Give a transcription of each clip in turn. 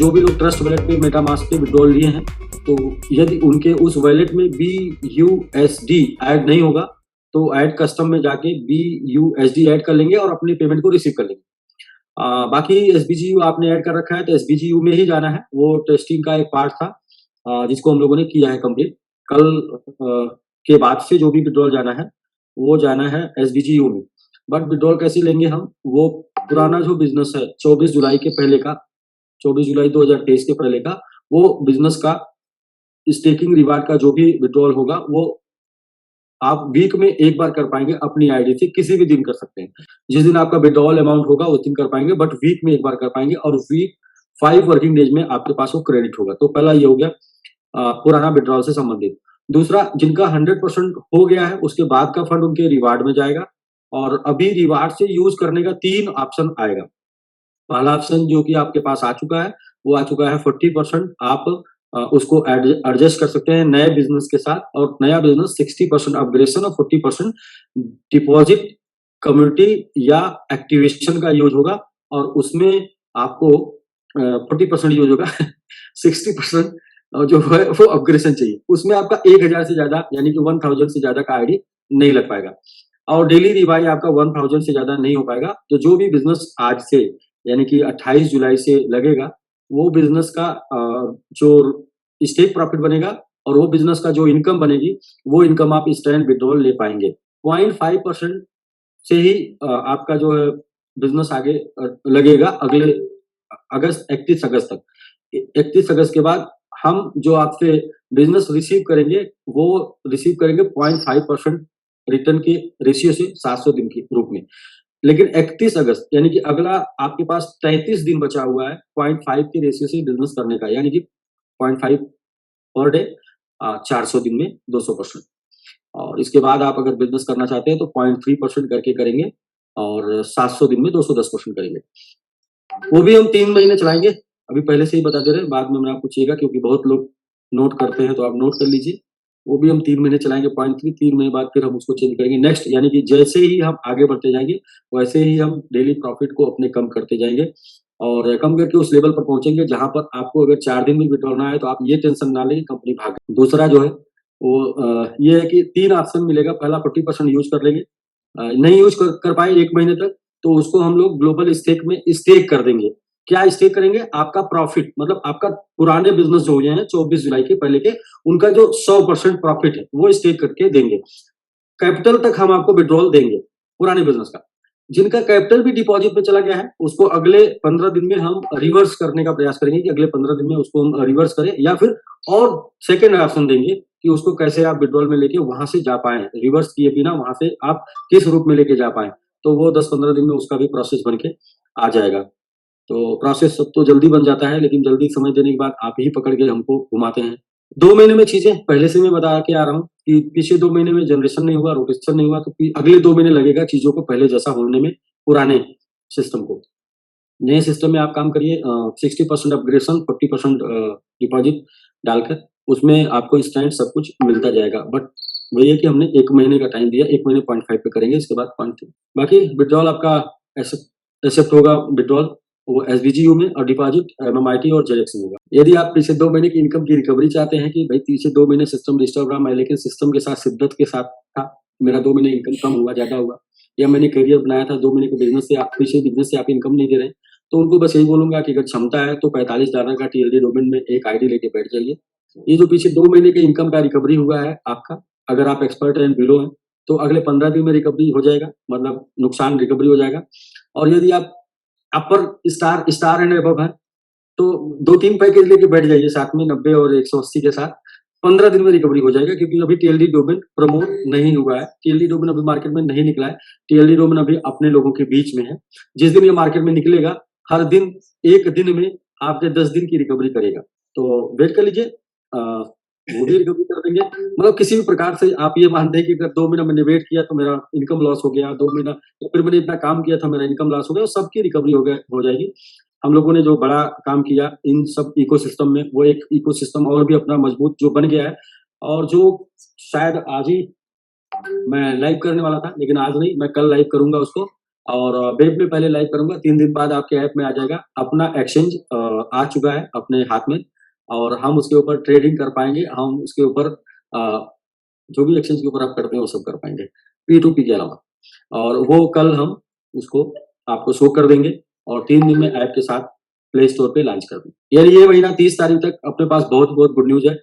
जो भी लोग ट्रस्ट वॉलेट पे मेटामास्क पे विड्रॉल लिए हैं, तो यदि उनके उस वॉलेट में BUSD ऐड नहीं होगा, तो ऐड कस्टम में जाके BUSD ऐड कर लेंगे और अपनी पेमेंट को रिसीव कर लेंगे। बाकी SBGU आपने ऐड कर रखा है तो SBGU में ही जाना है। वो टेस्टिंग का एक पार्ट था जिसको हम लोगों ने किया है कंप्लीट। कल के बाद से जो भी विड्रॉल जाना है वो जाना है SBGU में। बट विड्रॉल कैसे लेंगे हम, वो पुराना जो बिजनेस है 24 जुलाई के पहले का, 24 जुलाई 2023 के पहले का, वो बिजनेस का स्टेकिंग रिवार्ड का जो भी विड्रॉल होगा वो आप वीक में एक बार कर पाएंगे अपनी आईडी से, किसी भी दिन कर सकते हैं। जिस दिन आपका विड्रॉल अमाउंट होगा उस दिन कर पाएंगे, बट वीक में एक बार कर पाएंगे और वीक 5 वर्किंग डेज में आपके पास वो क्रेडिट होगा। तो पहला ये हो गया पुराना विड्रॉल से संबंधित। दूसरा, जिनका 100% हो गया है उसके बाद का फंड उनके रिवार्ड में जाएगा और अभी रिवार्ड से यूज करने का 3 ऑप्शन आएगा। पहला ऑप्शन जो कि आपके पास आ चुका है, वो आ चुका है 40%। आप उसको एडजस्ट कर सकते हैं नए बिजनेस के साथ, और नया बिजनेस 60% अपग्रेडेशन और 40% डिपॉजिट, कम्युनिटी या एक्टिवेशन का यूज होगा, और उसमें आपको 40% यूज होगा 60% जो है वो अपग्रेडेशन चाहिए। उसमें आपका 1000 से ज्यादा यानी कि 1000 से ज्यादा का आईडी नहीं लग पाएगा, और डेली रिवाई आपका 1000 से ज्यादा नहीं हो पाएगा। तो जो भी बिजनेस आज से यानी कि 28 जुलाई से लगेगा, वो बिजनेस का जो स्टेक प्रॉफिट बनेगा और वो बिजनेस का जो इनकम बनेगी, वो इनकम आप इंस्टेंट विड्रॉल ले पाएंगे। 0.5% से ही आपका जो है बिजनेस आगे लगेगा अगले 31 अगस्त तक। 31 अगस्त के बाद हम जो आपसे बिजनेस रिसीव करेंगे वो रिसीव करेंगे 0.5% रिटर्न के रेशियो से 700 दिन के रूप में। लेकिन 31 अगस्त यानी कि अगला आपके पास 33 दिन बचा हुआ है 0.5 के रेशियो से बिजनेस करने का, यानी कि 0.5 पर डे 400 दिन में 200%। और इसके बाद आप अगर बिजनेस करना चाहते हैं तो 0.3% करके करेंगे और 700 दिन में 210% करेंगे। वो भी हम 3 महीने चलाएंगे, अभी पहले से ही बता दे रहे हैं, बाद में मैं आपको पूछिएगा क्योंकि बहुत लोग नोट करते हैं, तो आप नोट कर लीजिए। वो भी हम 3 महीने चलाएंगे 0.3, 3 महीने बाद फिर हम उसको चेंज करेंगे नेक्स्ट, यानी कि जैसे ही हम आगे बढ़ते जाएंगे वैसे ही हम डेली प्रॉफिट को अपने कम करते जाएंगे और कम करके उस लेवल पर पहुंचेंगे जहां पर आपको अगर 4 दिन में विड्रॉल ना आए तो आप ये टेंशन ना लें कि कंपनी भाग। दूसरा जो है वो ये है कि 3 ऑप्शन मिलेगा। पहला 40% यूज कर लेंगे, नहीं यूज कर पाए 1 महीने तक तो उसको हम लोग ग्लोबल स्टेक में स्टेक कर देंगे। क्या स्टेक करेंगे, आपका प्रॉफिट मतलब आपका पुराने बिजनेस जो हो गए हैं 24 जुलाई के पहले के, उनका जो 100% प्रॉफिट है वो स्टेक करके देंगे। कैपिटल तक हम आपको विड्रॉल देंगे पुराने बिजनेस का। जिनका कैपिटल भी डिपॉजिट में चला गया है उसको अगले 15 दिन में हम रिवर्स करने का प्रयास करेंगे कि अगले 15 दिन में उसको हम रिवर्स करें, या फिर और सेकेंड ऑप्शन देंगे कि उसको कैसे आप विड्रॉल में लेके वहां से जा पाए, रिवर्स किए बिना वहां से आप किस रूप में लेके जा पाए। तो वो 10-15 दिन में उसका भी प्रोसेस बन के आ जाएगा। तो प्रोसेस सब तो जल्दी बन जाता है, लेकिन जल्दी समझ देने के बाद आप ही पकड़ के हमको घुमाते हैं। 2 महीने में चीजें पहले से मैं बता के आ रहा हूँ कि पिछले 2 महीने में जनरेशन नहीं हुआ, रोटेशन नहीं हुआ, तो अगले 2 महीने लगेगा चीजों को पहले जैसा होने में पुराने सिस्टम को। नए सिस्टम में आप काम करिए, 60% अपग्रेडेशन, 40% डिपॉजिट डालकर उसमें आपको इंस्टेंट सब कुछ मिलता जाएगा। बट वही है कि हमने 1 महीने का टाइम दिया, 1 महीने 0.5 पे करेंगे, इसके बाद 0.3। बाकी विड्रॉल आपका एक्सेप्ट होगा विड्रॉल वो SBGU में, और डिपॉजिट MMIT और JX में होगा। यदि आप पिछले 2 महीने की इनकम की रिकवरी चाहते हैं कि भाई पिछले 2 महीने सिस्टम डिस्टर्ब रहा मैं, लेकिन सिस्टम के साथ शिद्दत के साथ था, मेरा 2 महीने इनकम कम हुआ, ज्यादा हुआ, या मैंने करियर बनाया था 2 महीने के बिजनेस से, आप पिछले बिजनेस से आप इनकम नहीं दे रहे, तो उनको बस यही बोलूंगा कि अगर क्षमता है तो $45 का TLD डोमेन में एक आईडी लेके बैठ जाइए। ये जो पीछे 2 महीने के इनकम का रिकवरी हुआ है आपका, अगर आप एक्सपर्ट एंड बिलो हैं तो अगले 15 दिन में रिकवरी हो जाएगा, मतलब नुकसान रिकवरी हो जाएगा। और यदि आप अपर स्टार एंड अबव है तो 2-3 पैकेज लेके बैठ जाइए साथ में, 90 और 180 के साथ 15 दिन में रिकवरी हो जाएगा, क्योंकि अभी TLD डोमेन प्रमोट नहीं हुआ है, TLD डोमेन अभी मार्केट में नहीं निकला है, TLD डोमेन अभी अपने लोगों के बीच में है। जिस दिन ये मार्केट में निकलेगा हर दिन 1 दिन में आपके 10 दिन की रिकवरी करेगा, तो वेट कर लीजिए, वो भी रिकवरी कर देंगे। मतलब किसी भी प्रकार से आप ये मानते हैं कि अगर 2 महीना मैंने वेट किया तो मेरा इनकम लॉस हो गया, 2 महीना तो फिर मैंने इतना काम किया था मेरा इनकम लॉस हो गया, सबकी रिकवरी हो जाएगी। हम लोगों ने जो बड़ा काम किया इन सब इकोसिस्टम में, वो एक इकोसिस्टम और भी अपना मजबूत जो बन गया है, और जो शायद आज ही मैं लाइव करने वाला था लेकिन आज नहीं, मैं कल लाइव करूंगा उसको, और वेब में पहले लाइव करूंगा, 3 दिन बाद आपके ऐप में आ जाएगा। अपना एक्सचेंज आ चुका है अपने हाथ में और हम उसके ऊपर ट्रेडिंग कर पाएंगे। हम उसके ऊपर जो भी एक्सचेंज के ऊपर आप करते हैं वो सब कर पाएंगे P2P के अलावा, और वो कल हम उसको आपको शो कर देंगे और 3 दिन में ऐप के साथ प्ले स्टोर पे लॉन्च कर देंगे। यानी ये महीना 30 तारीख तक अपने पास बहुत बहुत गुड न्यूज है।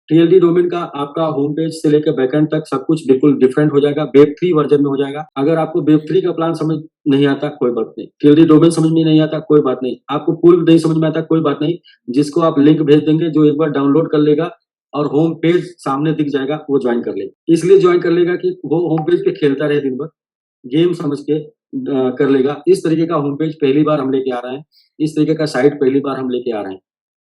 TLD डोमेन का आपका होम पेज से लेकर बैकएंड तक सब कुछ बिल्कुल डिफरेंट हो जाएगा, वेब 3 वर्जन में हो जाएगा। अगर आपको वेब 3 का प्लान समझ नहीं आता कोई बात नहीं, TLD डोमेन समझ में नहीं आता कोई बात नहीं, आपको पूर्व नहीं समझ में आता कोई बात नहीं, जिसको आप लिंक भेज देंगे जो एक बार डाउनलोड कर लेगा और होम पेज सामने दिख जाएगा वो ज्वाइन कर लेगा। इसलिए ज्वाइन कर लेगा कि वो होम पेज पे खेलता रहे दिन भर, गेम समझ के कर लेगा। इस तरीके का होम पेज पहली बार हम लेके आ रहे हैं, इस तरीके का साइट पहली बार हम लेके आ रहे हैं।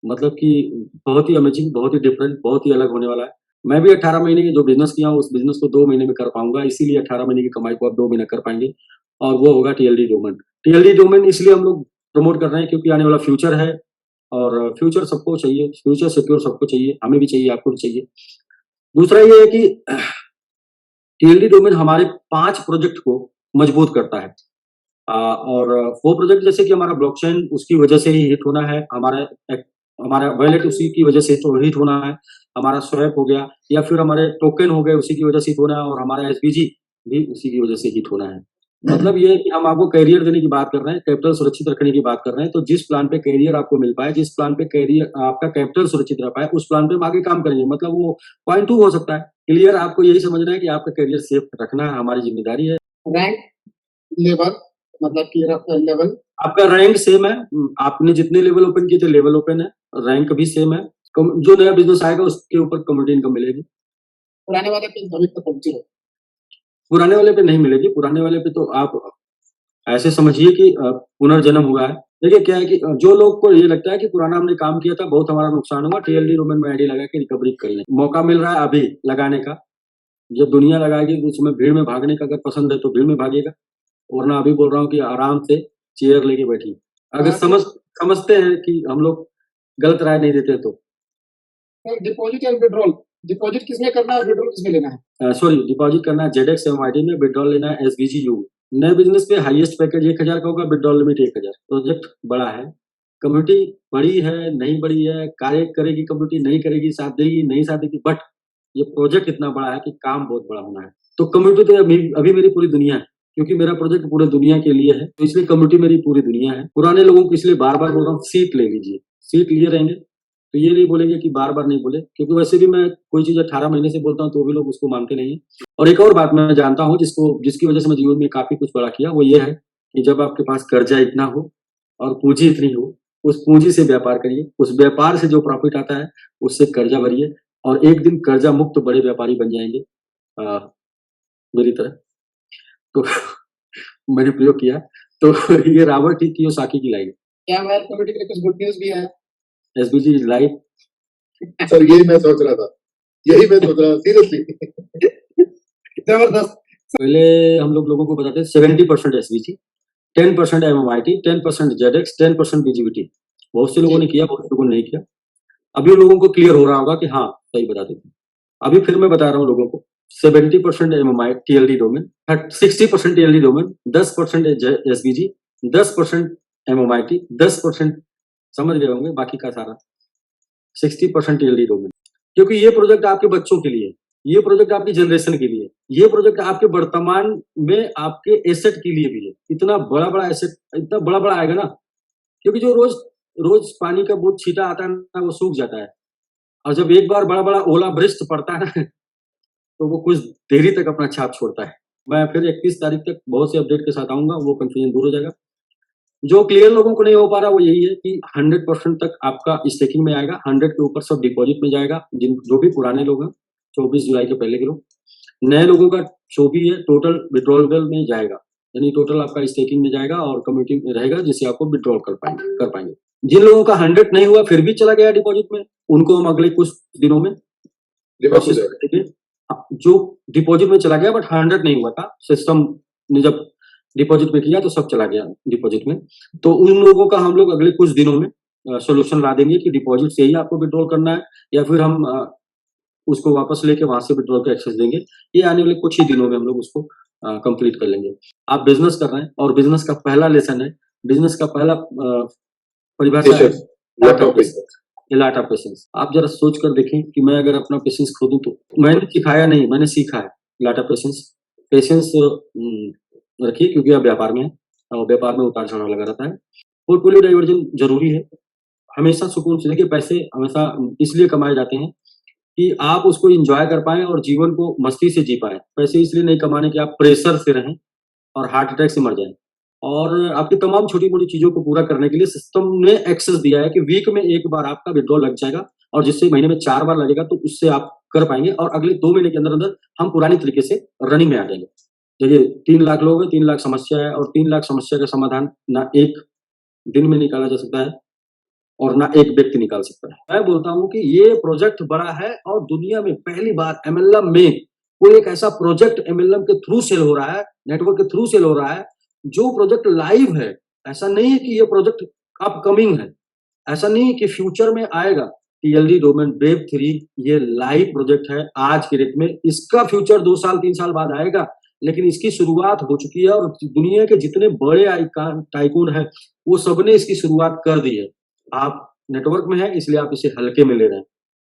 मतलब कि बहुत ही अमेजिंग, बहुत ही डिफरेंट, बहुत ही अलग होने वाला है। मैं भी 18 महीने की जो बिजनेस किया हूँ उस बिजनेस को 2 महीने में कर पाऊंगा, इसीलिए 18 महीने की कमाई को आप 2 महीने कर पाएंगे और वो होगा TLD डोमेन। TLD डोमेन इसलिए हम लोग प्रमोट कर रहे हैं क्योंकि आने वाला फ्यूचर है और फ्यूचर सबको चाहिए, फ्यूचर सिक्योर सबको चाहिए, हमें भी चाहिए, आपको भी चाहिए। दूसरा ये है कि TLD डोमेन हमारे 5 प्रोजेक्ट को मजबूत करता है और वो प्रोजेक्ट जैसे कि हमारा ब्लॉकचेन उसकी वजह से ही हिट होना है, हमारा वॉलेट उसी की वजह से तो हिट होना है, हमारा स्वैप हो गया या फिर हमारे टोकन हो गए उसी की वजह से हिट होना है और हमारा SVG भी उसी की वजह से हिट होना है। मतलब ये है कि हम आपको कैरियर देने की बात कर रहे हैं, कैपिटल सुरक्षित रखने की बात कर रहे हैं, तो जिस प्लान पे कैरियर आपको मिल पाए, जिस प्लान पे कैरियर आपका कैपिटल सुरक्षित रह पाए, उस प्लान पे हम आगे काम करेंगे। मतलब वो पॉइंट 2 हो सकता है। क्लियर, आपको यही समझना है कि आपका कैरियर सेफ रखना है, हमारी जिम्मेदारी है। रैंक लेवल मतलब कि लेवल आपका रैंक सेम है, आपने जितने लेवल ओपन किए थे लेवल ओपन है, रैंक भी सेम है। जो नया बिजनेस आएगा उसके ऊपर कम्युनिटी इनकम मिलेगी। पुराने वाले पे अभी तक पहुंचे हो? पुराने वाले पे नहीं मिलेगी, पुराने वाले पे तो आप ऐसे समझिए कि पुनर्जन्म हुआ है। देखिए क्या है कि जो लोग को ये लगता है कि पुराना हमने काम किया था बहुत हमारा नुकसान हुआ, TLD डोमेन में आईडी लगा के रिकवरी कर लें। मौका मिल रहा है अभी लगाने का, जब दुनिया लगाएगी तो उसमें भीड़ में भागने का अगर पसंद है तो भीड़ में भागिएगा, वरना अभी बोल रहा हूँ कि आराम से चेयर लेके बैठिए। अगर समझते हैं कि हम लोग गलत राय नहीं देते तो। डिपॉजिट और विड्रॉल, डिपॉजिट किसमें करना है, विड्रॉल किसमें लेना है? सॉरी, डिपॉजिट करना है ZX MIT में, विड्रॉल लेना है SVGU। नए बिजनेस पे हाईएस्ट पैकेज 1000 का होगा, विड्रॉल लिमिट 1000। प्रोजेक्ट बड़ा है, कम्युनिटी बड़ी है नहीं बड़ी है, कार्य करेगी कम्युनिटी नहीं करेगी, साथ देगी नहीं साथ देगी, बट ये प्रोजेक्ट इतना बड़ा है कि काम बहुत बड़ा होना है। तो कम्युनिटी तो अभी मेरी पूरी दुनिया है, क्योंकि मेरा प्रोजेक्ट पूरे दुनिया के लिए है, तो इसलिए कम्युनिटी मेरी पूरी दुनिया है। पुराने लोगों को इसलिए बार बार बोल रहा हूँ सीट ले लीजिए, सीट लिए रहेंगे तो ये नहीं बोलेंगे कि बार बार नहीं बोले, क्योंकि वैसे भी मैं कोई चीज 18 महीने से बोलता हूँ तो भी लोग उसको मानते नहीं है। और एक और बात मैं जानता हूँ जिसकी वजह से मैं जीवन में काफी कुछ बड़ा किया, वो ये है कि जब आपके पास कर्जा इतना हो और पूंजी इतनी हो, उस पूंजी से व्यापार करिए, उस व्यापार से जो प्रॉफिट आता है उससे कर्जा भरिए और एक दिन कर्जा मुक्त बड़े व्यापारी बन जाएंगे मेरी तरह। तो मैंने प्रयोग किया, तो ये रावण ठीक की साकी की लाई। क्या हमारे कमेटी के लिए कुछ गुड न्यूज भी है? SBG is live. सर यही मैं सोच रहा था, सीरियसली जबरदस्त। पहले हम लोगों को बताते 70% SBG, 10% MMIT, 10% ZX, 10% BGBT। बहुत से लोगों ने किया, बहुत लोगों ने नहीं किया। अभी लोगों को क्लियर हो रहा होगा कि हाँ सही बता देते। अभी फिर मैं बता रहा हूँ लोगों को, 70% MMI TLD domain, 60% TLD domain, 10% SBG, 10% MMIT, 10% समझ गए होंगे, बाकी का सारा 60% TLD डोमेन। क्योंकि ये प्रोजेक्ट आपके बच्चों के लिए, ये प्रोजेक्ट आपकी जनरेशन के लिए, ये प्रोजेक्ट आपके वर्तमान में आपके एसेट के लिए भी है। इतना बड़ा एसेट, इतना बड़ा आएगा ना, क्योंकि जो रोज पानी का बूंद छींटा आता है ना वो सूख जाता है, और जब एक बार बड़ा ओला वृष्टि पड़ता है ना तो वो कुछ देरी तक अपना छाप छोड़ता है। मैं फिर 31 तारीख तक बहुत से अपडेट के साथ आऊंगा, वो कंफ्यूजन दूर हो जाएगा। जो क्लियर लोगों को नहीं हो पा रहा वो यही है कि 100% तक आपका स्टेकिंग में आएगा, 100 के ऊपर सब डिपॉजिट में जाएगा। जो भी पुराने लोग हैं 24 जुलाई के पहले के लोग, नए लोगों का जो भी है टोटल विड्रॉल में जाएगा, यानी टोटल आपका स्टेकिंग में जाएगा और कम्युनिटी में रहेगा, जिससे आपको विड्रॉल कर पाएंगे। जिन लोगों का 100 नहीं हुआ फिर भी चला गया डिपॉजिट में, उनको हम अगले कुछ दिनों में प्रोसेस करेंगे। जो डिपॉजिट में चला गया बट 100 नहीं हुआ था, सिस्टम ने जब डिपॉजिट में किया तो सब चला गया डिपॉजिट में, तो उन लोगों का हम लोग अगले कुछ दिनों में सोल्यूशन ला देंगे कि डिपॉजिट से ही आपको विड्रॉल करना है या फिर हम उसको वापस लेके वहां से विड्रॉल का एक्सेस देंगे। ये आने वाले कुछ ही दिनों में हम लोग उसको कंप्लीट कर लेंगे। आप बिजनेस कर रहे हैं और बिजनेस का पहला लेसन है, बिजनेस का पहला परिभाषा है लाट ऑफ पेशेंस। आप जरा सोच कर देखें कि मैं अगर अपना पेशेंस खो दूं तो मैंने सिखाया नहीं, मैंने सीखा है लाट ऑफ पेशेंस। पेशेंस रखिए क्योंकि आप व्यापार में है और व्यापार में उतार चढ़ाव लगा रहता है। पोर्टफोलियो डाइवर्जन जरूरी है। हमेशा सुकून से देखिए, पैसे हमेशा इसलिए कमाए जाते हैं कि आप उसको एंजॉय कर पाएं और जीवन को मस्ती से जी पाएं। पैसे इसलिए नहीं कमाने कि आप प्रेशर से रहें और हार्ट अटैक से मर जाएं। और आपकी तमाम छोटी-मोटी चीज़ों को पूरा करने के लिए सिस्टम ने एक्सेस दिया है कि वीक में 1 बार आपका विथड्रॉल लग जाएगा और जिससे महीने में 4 बार लगेगा, तो उससे आप कर पाएँगे और अगले 2 महीने के अंदर-अंदर हम पुरानी तरीके से रनिंग में आ जाएँगे। देखिए 3 लाख लोग हैं, 3 लाख समस्या है और 3 लाख समस्या का समाधान ना 1 दिन में निकाला जा सकता है और ना एक व्यक्ति निकाल सकता है। मैं बोलता हूँ कि ये प्रोजेक्ट बड़ा है और दुनिया में पहली बार एमएलएम में कोई एक ऐसा प्रोजेक्ट एमएलएम के थ्रू सेल हो रहा है, नेटवर्क के थ्रू सेल हो रहा है, जो प्रोजेक्ट लाइव है। ऐसा नहीं है कि ये प्रोजेक्ट अपकमिंग है, ऐसा नहीं है कि फ्यूचर में आएगा। टीएलडी डोमेन वेब 3 ये लाइव प्रोजेक्ट है आज की डेट में। इसका फ्यूचर 2 साल 3 साल बाद आएगा, लेकिन इसकी शुरुआत हो चुकी है और दुनिया के जितने बड़े टाइकून हैं, वो सबने इसकी शुरुआत कर दी है। आप नेटवर्क में हैं इसलिए आप इसे हल्के में ले रहे हैं।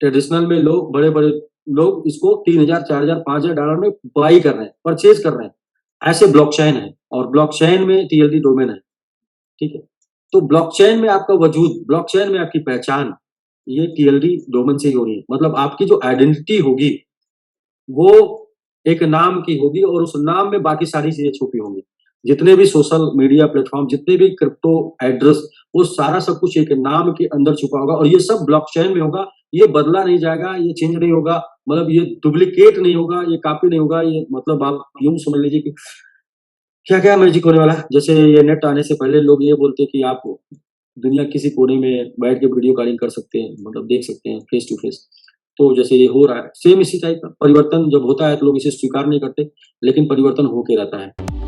ट्रेडिशनल में लोग बड़े-बड़े लोग इसको 3000, 4000, 5000 डॉलर में बाई कर रहे हैं, परचेज कर रहे हैं। ऐसे ब्लॉकचेन है और ब्लॉकचेन में टीएलडी डोमेन है, ठीक है? तो ब्लॉकचेन में आपका वजूद, ब्लॉकचेन में आपकी पहचान, ये टीएलडी डोमेन से ही हो रही है। मतलब आपकी जो आइडेंटिटी होगी, वो एक नाम की होगी और उस नाम में बाकी सारी चीजें छुपी होंगी। जितने भी सोशल मीडिया प्लेटफॉर्म, जितने भी क्रिप्टो एड्रेस, वो सारा सब कुछ एक नाम के अंदर छुपा होगा और ये सब ब्लॉकचेन में होगा। ये बदला नहीं जाएगा, ये चेंज नहीं होगा, मतलब ये डुप्लीकेट नहीं होगा, ये कॉपी नहीं होगा। ये मतलब आप यूं समझ लीजिए कि क्या-क्या मैजिक होने वाला है। जैसे ये नेट आने से पहले लोग ये बोलते कि आप दुनिया किसी कोने में बैठ के वीडियो कॉलिंग कर सकते हैं, मतलब देख सकते हैं फेस टू फेस। तो जैसे ये हो रहा है, सेम इसी टाइप का परिवर्तन जब होता है तो लोग इसे स्वीकार नहीं करते, लेकिन परिवर्तन होके रहता है।